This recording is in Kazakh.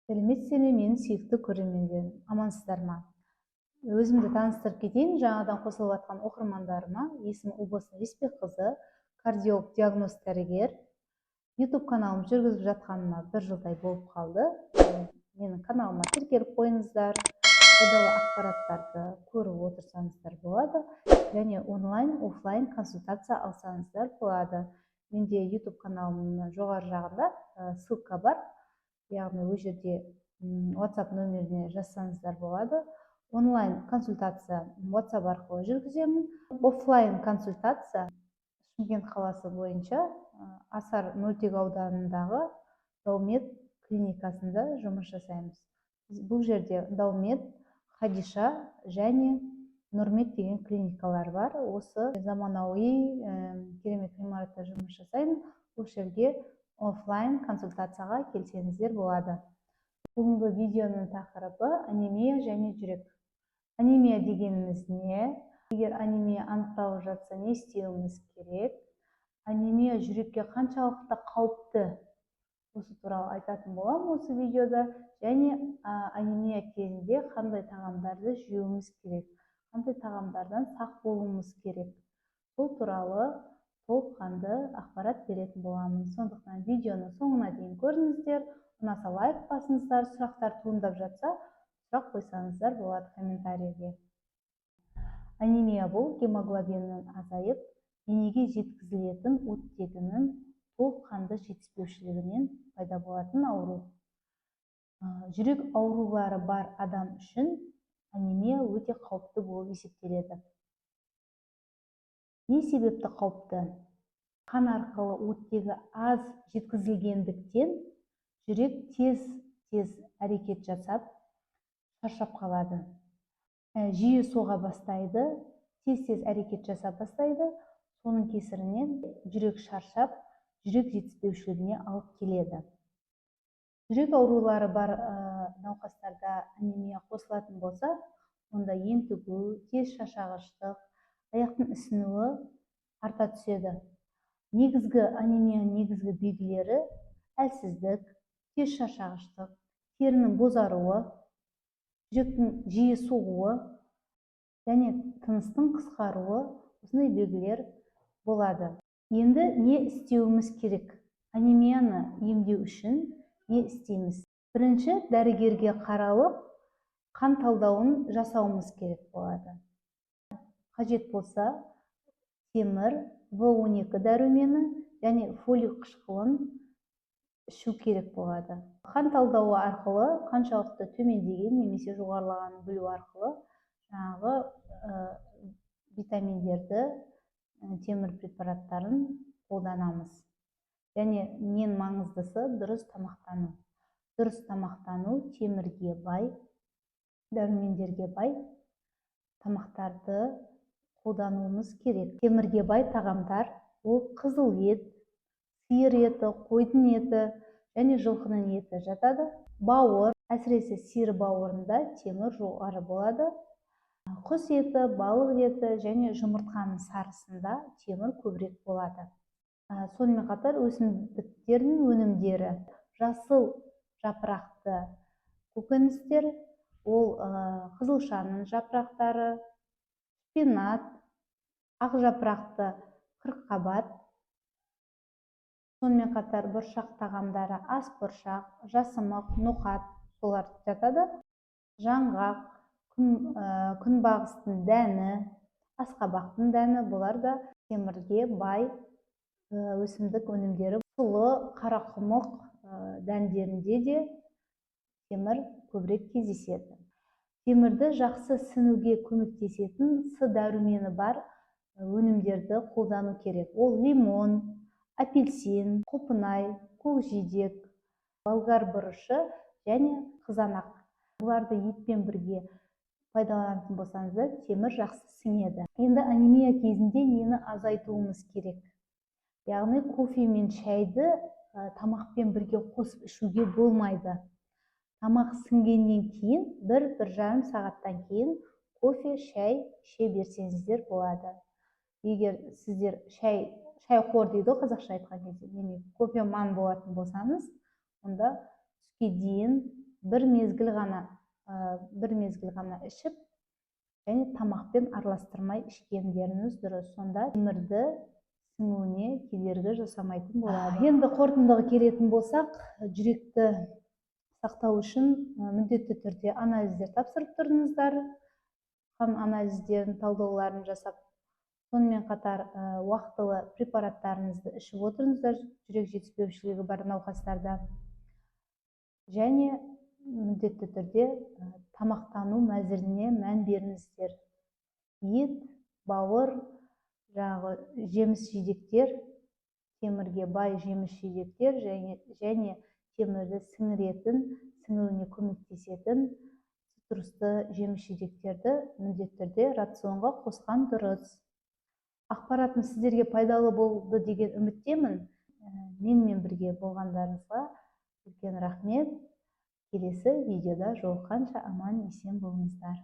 Сәлеметсіздер ме, менің сүйікті көрермендерім, амансыздар ма? Өзімді таныстырып кетейін, жаңадан қосылып жатқан оқырмандарыма. Есімі Ұлбосын Леспекқызы, кардиолог, диагноз дәрігер. YouTube каналым жүргізіп жатқаныма 1 жылдай болып қалды. Менің каналыма тіркеліп қойыңыздар, пайдалы ақпараттарды көріп отырсаңыздар болады, және онлайн, офлайн консультация алсаңыздар болады. Менде YouTube каналымның жоғары жағында ссылка бар. Яғни ол жерде WhatsApp нөміріне жазсаңыздар болады. Онлайн консультация WhatsApp арқылы жүргіземін. Офлайн консультация Шымкент қаласы бойынша Асар мөлтек ауданындағы Даумет клиникасында жұмыс жасаймыз. Бұл жерде Даумет, Хадиша және Нұрмет деген клиникалар бар. Осы заманауи керемет ғимаратта жұмыс жасаймын. Бұл жерге офлайн консультацияға келсеңіздер болады. Бүгінгі видеоның тақырыбы анемия және жүрек. Анемия дегеніміз не? Егер анемия анықталып жатса, не істеуіміз керек? Анемия жүрекке қаншалықты қауіпті? Осы туралы айтатын боламын осы видеода. Және анемия кезінде қандай тағамдарды жеуіміз керек? Қандай тағамдардан сақ болуымыз керек? Бұл туралы толыққанды ақпарат беретін боламын. Сондықтан видеоны соңына дейін көріңіздер. Ұнаса лайк басыңыздар, сұрақтар туындап жатса, сұрақ қойсаңыздар болады комментарийге. Анемия бұл гемоглобиннің азайып, денеге жеткізілетін оттегінің толыққанды жетіспеушілігінен пайда болатын ауру. Жүрек аурулары бар адам үшін анемия өте қауіпті болып есептеледі. Не себепті қауіпті? Қан арқылы оттегі аз жеткізілгендіктен жүрек тез әрекет жасап, шаршап қалады. Жиі соға бастайды, тез әрекет жасап бастайды. Соның кесірінен жүрек шаршап, жүрек жетіспеушілігіне алып келеді. Жүрек аурулары бар науқастарда анемия қосылатын болса, онда ентігу, тез шаршағыштық, аяқтың ісінуі арта түседі. Негізгі анемияның негізгі белгілері әлсіздік, тез шаршағыштық, терінің бозаруы, жүректің жиі соғуы және тыныстың қысқаруы, осындай белгілер болады. Енді не істеуіміз керек? Анемияны емдеу үшін не істейміз? Бірінші, дәрігерге қаралып, қан талдауын жасауымыз керек болады. Қажет болса, темір, В12 дәрумені және фолий қышқылын ішу керек болады. Қан талдауы арқылы қаншалықты төмендеген немесе жоғарылағанын білу арқылы жаңағы витаминдерді, темір препараттарын қолданамыз. Және ең маңыздысы дұрыс тамақтану. Дұрыс тамақтану темірге бай, дәрумендерге бай тамақтарды қолдануымыз керек. Темірге бай тағамдар ол қызыл ет, сиыр еті, қойдың еті және жылқының еті жатады. Бауыр, әсіресе сиыр бауырында темір жоғары болады. Құс еті, балық еті және жұмыртқаның сарысында темір көбірек болады. Сонымен қатар өсімдіктердің өнімдері, жасыл жапырақты көкөністер, ол қызылшаның жапырақтары, шпинат, ақ жапырақты қырыққабат, сонымен қатар бұршақ тағамдары, ас бұршақ, жасымық, ноқат, солар жатады. Жаңғақ, күнбағыстың дәні, асқабақтың дәні, бұлар да темірге бай өсімдік өнімдері. Сұлы, қарақұмық дәндерінде де темір көбірек кездеседі. Темірді жақсы сіңуге көмектесетін С дәрумені бар өнімдерді қолдану керек. Ол лимон, апельсин, құлпынай, көкжидек, болгар бұрышы және қызанақ. Бұларды етпен бірге пайдаланатын болсаңыздар, темір жақсы сіңеді. Енді анемия кезінде нені азайтуымыз керек? Яғни кофе мен шайды тамақпен бірге қосып ішуге болмайды. Тамақ сіңгеннен кейін 1-1,5 сағаттан кейін кофе, шай іше берсеңіздер болады. Егер сіздер шайқор дейді қазақша айтқан кезде, кофеман болатын болсаңыз, онда түске дейін бір мезгіл ғана ішіп, және тамақпен араластырмай ішкендеріңіз дұрыс. Сонда темірді сіңуіне кедергі жасамайтын болады. Енді қорытындыға келетін болсақ, жүректі сақтау үшін міндетті түрде анализдер тапсырып тұрыңыздар. Қан анализдерін, талдауларын жасап, сонымен қатар уақытылы препараттарыңызды ішіп отырыңыздар, жүрек жетіспеушілігі бар науқастарда. Және міндетті түрде тамақтану мәзіріне мән беріңіздер. Ет, бауыр, жеміс-жидектер, темірге бай жеміс-жидектер және темірді сіңіруіне көмектесетін цитрусты жеміс-жидектерді міндетті түрде рационға қосқан дұрыс. Ақпаратым сіздерге пайдалы болды деген үміттемін. Менімен бірге болғандарыңызға үлкен рахмет. Келесі видеода жолыққанша аман есен болыңыздар.